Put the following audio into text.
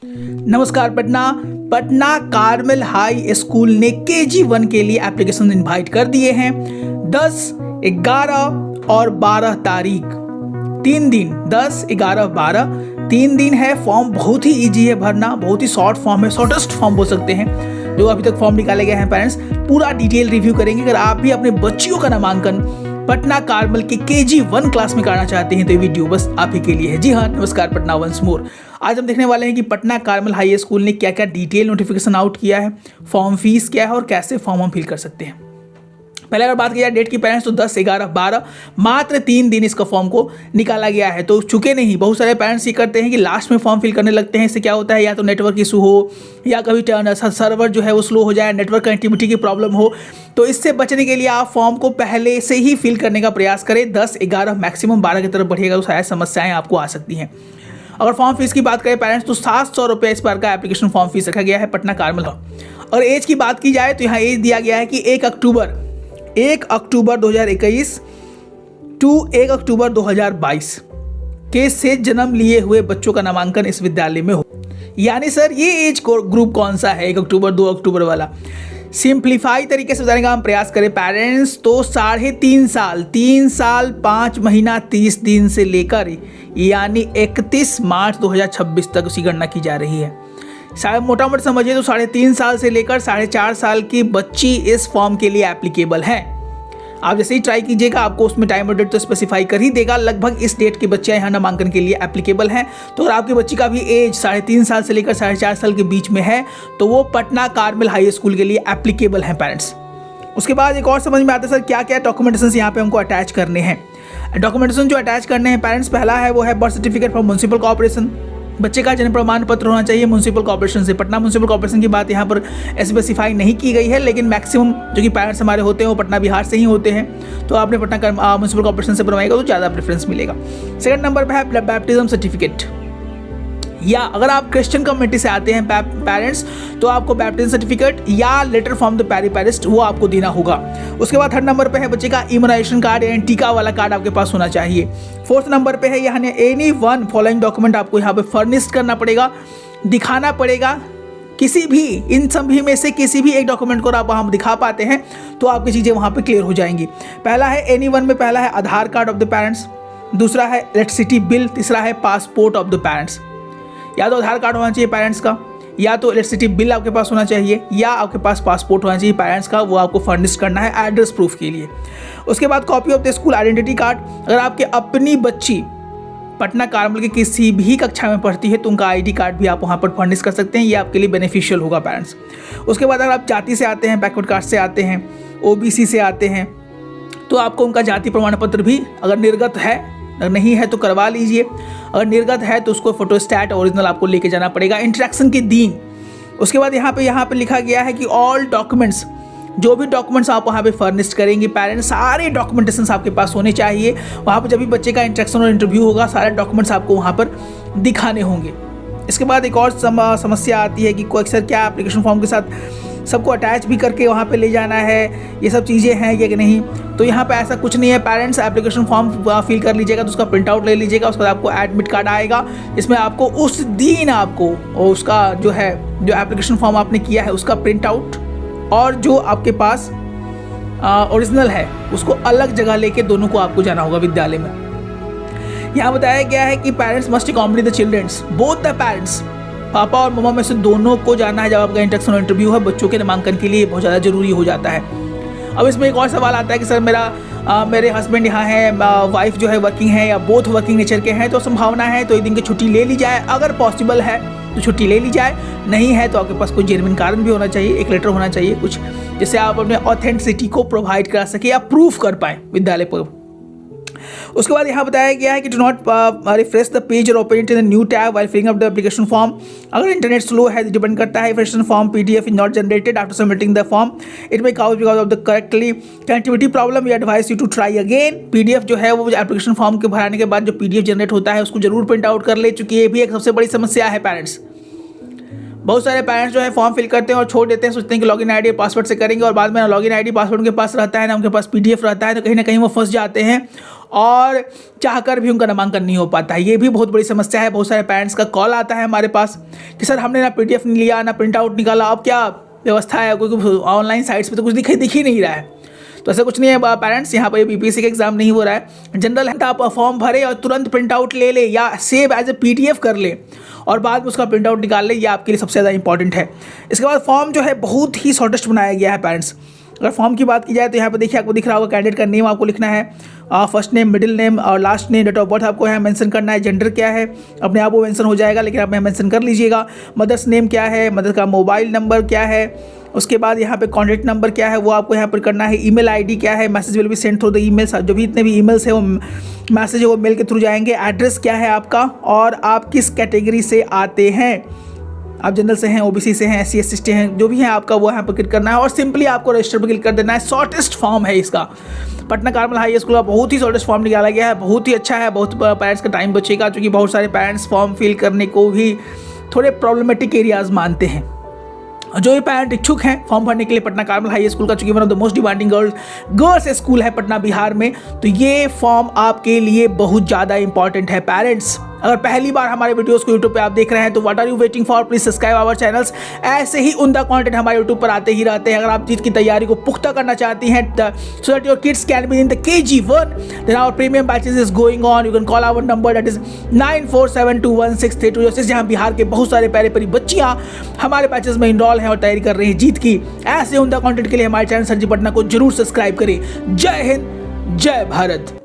नमस्कार Patna. Patna Carmel high school ने KG1 के लिए एप्लीकेशन इनवाइट कर दिए हैं। 10, 11 और 12 तारीख, 3 दिन, 10, 11, 12, 3 दिन है। फॉर्म बहुत ही इजी है भरना, बहुत ही शॉर्ट फॉर्म है, शॉर्टेस्ट फॉर्म बोल सकते हैं जो अभी तक फॉर्म निकाले गए हैं। पेरेंट्स पूरा डिटेल रिव्यू करेंगे। अगर आप भी अपने बच्चियों का नामांकन पटना कार्मेल के KG1 क्लास में कराना चाहते हैं तो ये वीडियो बस आप ही के लिए है। जी हाँ, नमस्कार पटना वंस मोर। आज हम देखने वाले हैं कि पटना कार्मेल हाई स्कूल ने क्या क्या डिटेल नोटिफिकेशन आउट किया है, फॉर्म फीस क्या है और कैसे फॉर्म हम फिल कर सकते हैं। पहले अगर बात की जाए डेट की पेरेंट्स तो 10, 11, 12 मात्र 3 दिन इसका फॉर्म को निकाला गया है। तो चुके नहीं। बहुत सारे पेरेंट्स ये करते हैं कि लास्ट में फॉर्म फिल करने लगते हैं। इससे क्या होता है, या तो नेटवर्क इशू हो या कभी सर्वर जो है वो स्लो हो जाए, नेटवर्क कनेक्टिविटी की प्रॉब्लम हो। तो इससे बचने के लिए आप फॉर्म को पहले से ही फिल करने का प्रयास करें। 10, 11 मैक्सिमम 12 की तरफ बढ़िएगा तो शायद समस्याएं आपको आ सकती हैं। अगर फॉर्म फीस की बात करें पेरेंट्स तो 700 रुपये इस बार का एप्लीकेशन फॉर्म फीस रखा गया है पटना कार्मेल का। और एज की बात की जाए तो यहाँ एज दिया गया है कि 1 अक्टूबर 2021 टू 1 अक्टूबर 2022 के से जन्म लिए हुए बच्चों का नामांकन इस विद्यालय में हो। यानी सर ये एज ग्रुप कौन सा है 1 अक्टूबर 2 अक्टूबर वाला? सिंप्लीफाई तरीके से बताने का हम प्रयास करें पेरेंट्स तो 3.5 साल, 3 साल 5 महीना 30 दिन से लेकर यानी 31 मार्च 2026 तक उसकी गणना की जा रही है। शायद मोटा मोटा समझिए तो 3.5 साल से लेकर 4.5 साल की बच्ची इस फॉर्म के लिए एप्लीकेबल है। आप जैसे ही ट्राई कीजिएगा आपको उसमें टाइम और डेट तो स्पेसिफाई कर ही देगा। लगभग इस डेट के बच्चे यहाँ नामांकन के लिए एप्लीकेबल हैं। तो अगर आपकी बच्ची का भी एज 3.5 साल से लेकर 4.5 साल के बीच में है तो वो पटना कार्मेल हाई स्कूल के लिए एप्लीकेबल हैं पेरेंट्स। उसके बाद एक और समझ में आता है सर क्या क्या डॉक्यूमेंटेशन यहाँ पे हमको अटैच करने हैं। डॉक्यूमेंटेशन जो अटैच करने हैं पेरेंट्स, पहला है वो है birth certificate from municipal corporation. बच्चे का जन्म प्रमाण पत्र होना चाहिए म्युनिसिपल कॉर्पोरेशन से। पटना म्युनिसिपल कॉर्पोरेशन की बात यहाँ पर स्पेसिफाई नहीं की गई है, लेकिन मैक्सिमम जो कि पेरेंट्स हमारे होते हैं वो पटना बिहार से ही होते हैं। तो आपने पटना म्युनिसिपल कॉर्पोरेशन से बनवाएगा तो ज़्यादा प्रेफरेंस मिलेगा। सेकंड नंबर पर है बैप्टिज्म सर्टिफिकेट, या अगर आप क्रिश्चियन कम्युनिटी से आते हैं पेरेंट्स तो आपको बैप्टिज्म सर्टिफिकेट या लेटर फ्रॉम द पैरिस्ट वो आपको देना होगा। उसके बाद थर्ड नंबर पे है बच्चे का इम्यूनाइजेशन कार्ड यानी टीका वाला कार्ड आपके पास होना चाहिए। फोर्थ नंबर पे है यहाँ एनी वन फॉलोइंग डॉक्यूमेंट आपको यहाँ पे फर्निश करना पड़ेगा, दिखाना पड़ेगा। किसी भी इन सभी में से किसी भी एक डॉक्यूमेंट को आप वहाँ दिखा पाते हैं तो आपकी चीज़ें वहाँ पर क्लियर हो जाएंगी। पहला है एनी वन में पहला है आधार कार्ड ऑफ द पेरेंट्स, दूसरा है इलेक्ट्रिसिटी बिल, तीसरा है पासपोर्ट ऑफ द पेरेंट्स। या तो आधार कार्ड होना चाहिए पेरेंट्स का, या तो इलेक्ट्रिसिटी बिल आपके पास होना चाहिए, या आपके पास पासपोर्ट होना चाहिए पेरेंट्स का, वो आपको फर्निश करना है एड्रेस प्रूफ के लिए। उसके बाद copy of the school identity card. अगर आपके अपनी बच्ची पटना कार्मेल के किसी भी कक्षा में पढ़ती है तो उनका ID कार्ड भी आप वहाँ पर फर्निश कर सकते हैं, ये आपके लिए बेनिफिशियल होगा पेरेंट्स। उसके बाद अगर आप जाति से आते हैं, बैकवर्ड कास्ट से आते हैं, OBC से आते हैं तो आपको उनका जाति प्रमाण पत्र भी अगर निर्गत है, अगर नहीं है तो करवा लीजिए। अगर निर्गत है तो उसको फोटोस्टैट ओरिजिनल आपको लेके जाना पड़ेगा इंटरेक्शन के दिन। उसके बाद यहाँ पे लिखा गया है कि ऑल डॉक्यूमेंट्स, जो भी डॉक्यूमेंट्स आप वहाँ पे फर्निश करेंगे पेरेंट्स, सारे डॉक्यूमेंटेशन आपके पास होने चाहिए। वहाँ पे जब भी बच्चे का इंटरेक्शन और इंटरव्यू होगा सारे डॉक्यूमेंट्स आपको वहाँ पर दिखाने होंगे। इसके बाद एक और समस्या आती है कि सर क्या एप्लीकेशन फॉर्म के साथ सबको अटैच भी करके वहाँ पे ले जाना है, ये सब चीज़ें हैं या कि नहीं? तो यहाँ पे ऐसा कुछ नहीं है पेरेंट्स। एप्लीकेशन फॉर्म फिल कर लीजिएगा तो उसका प्रिंट आउट ले लीजिएगा। उसके बाद आपको एडमिट कार्ड आएगा, इसमें आपको उस दिन आपको उसका जो एप्लीकेशन फॉर्म आपने किया है उसका प्रिंट आउट और जो आपके पास ओरिजिनल है उसको अलग जगह लेके दोनों को आपको जाना होगा विद्यालय में। यहाँ बताया गया है कि parents must accompany the childrens, both the parents, पापा और मम्मा में से दोनों को जाना है जब आपका इंटरेक्शन और इंटरव्यू है। बच्चों के नामांकन के लिए बहुत ज़्यादा जरूरी हो जाता है। अब इसमें एक और सवाल आता है कि सर मेरे हस्बैंड यहाँ है, वाइफ जो है वर्किंग है या बोथ वर्किंग नेचर के हैं तो संभावना है तो एक दिन की छुट्टी ले ली जाए। अगर पॉसिबल है तो छुट्टी ले ली जाए, नहीं है तो आपके पास कोई जेन्युइन कारण भी होना चाहिए, एक लेटर होना चाहिए कुछ, जिससे आप अपने ऑथेंटिसिटी को प्रोवाइड करा सके या प्रूफ कर पाए विद्यालय पर। उसके बाद यहाँ बताया गया है कि do not refresh the page और open it in new tab while filling up the application form. अगर इंटरनेट स्लो है तो डिपेंड करता है application form PDF is not generated after submitting the form, it may cause because of the correctly connectivity problem, we advise you to try again. PDF जो है वो application form के भराने के बाद जो PDF जनरेट होता है उसको जरूर प्रिंट आउट कर ले, चूँकि ये भी एक सबसे बड़ी समस्या है पेरेंट्स। बहुत सारे पेरेंट्स जो है फॉर्म फिल करते हैं और छोड़ देते हैं, सोचते हैं कि लॉगिन आईडी पासवर्ड से करेंगे और बाद में लॉगिन आईडी पासवर्ड उनके पास रहता है ना उनके पास PDF रहता है, तो कहीं ना कहीं वो फंस जाते हैं और चाहकर भी उनका नामांकन नहीं हो पाता है। ये भी बहुत बड़ी समस्या है। बहुत सारे पेरेंट्स का कॉल आता है हमारे पास कि सर हमने ना PDF नहीं लिया, ना प्रिंट आउट निकाला, अब क्या व्यवस्था है? कोई ऑनलाइन साइट्स पे तो कुछ दिख ही नहीं रहा है। तो ऐसा कुछ नहीं है पेरेंट्स, यहाँ पर BPSC का एग्जाम नहीं हो रहा है। जनरल है, आप फॉर्म भरे और तुरंत प्रिंट आउट ले ले या सेव एज ए PDF कर ले और बाद में उसका प्रिंट आउट निकाल ले, ये आपके लिए सबसे ज़्यादा इंपॉर्टेंट है। इसके बाद फॉर्म जो है बहुत ही शॉर्टेस्ट बनाया गया है पेरेंट्स। अगर फॉर्म की बात की जाए तो यहाँ पे देखिए आपको दिख रहा होगा कैंडिडेट का नेम आपको लिखना है, फर्स्ट नेम, मिडिल नेम और last name, date of birth आपको यहाँ मेंशन करना है, जेंडर क्या है अपने आप वो मेंशन हो जाएगा लेकिन आप यहाँ मेंशन कर लीजिएगा, मदर्स नेम क्या है, मदर का मोबाइल नंबर क्या है, उसके बाद यहाँ पे कॉन्टैक्ट नंबर क्या है वो आपको यहाँ पर करना है, ईमेल आईडी क्या है, message will be send through the email, जो भी इतने भी ईमेल्स है वो मैसेज है वो मेल के थ्रू जाएंगे, एड्रेस क्या है आपका और आप किस कैटेगरी से आते हैं, आप जनरल से हैं, OBC से हैं, SC ST हैं, जो भी है आपका वो यहाँ पर क्लिक करना है और सिंपली आपको रजिस्टर पर क्लिक कर देना है। शॉर्टेस्ट फॉर्म है इसका, पटना कार्मल हाई स्कूल का बहुत ही शॉर्टेस्ट फॉर्म निकाला गया है, बहुत ही अच्छा है, बहुत पेरेंट्स का टाइम बचेगा क्योंकि बहुत सारे पेरेंट्स फॉर्म फिल करने को भी थोड़े प्रॉब्लमेटिक एरियाज मानते हैं। जो भी पेरेंट इच्छुक हैं फॉर्म भरने के लिए पटना कार्मल हाई स्कूल का, चूंकि one of the most demanding girls school है पटना बिहार में, तो ये फॉर्म आपके लिए बहुत ज़्यादा इंपॉर्टेंट है पेरेंट्स। अगर पहली बार हमारे वीडियोस को यूट्यूब पे आप देख रहे हैं तो what are you waiting for, please subscribe our channels. ऐसे ही उनका कंटेंट हमारे यूट्यूब पर आते ही रहते हैं। अगर आप चीज़ की तैयारी को पुख्ता करना चाहती हैं so that your kids can be in the KG1, then our premium batches is going on. You can call our number that is 9472163206, जहाँ बिहार के बहुत सारे प्यारे प्यारी बच्चियाँ हमारे बैचेस में इनरोल हैं और तैयारी कर रही हैं जीत की। ऐसे उनका कंटेंट के लिए हमारे चैनल सर जी पटना को जरूर सब्सक्राइब करें। जय हिंद, जय भारत।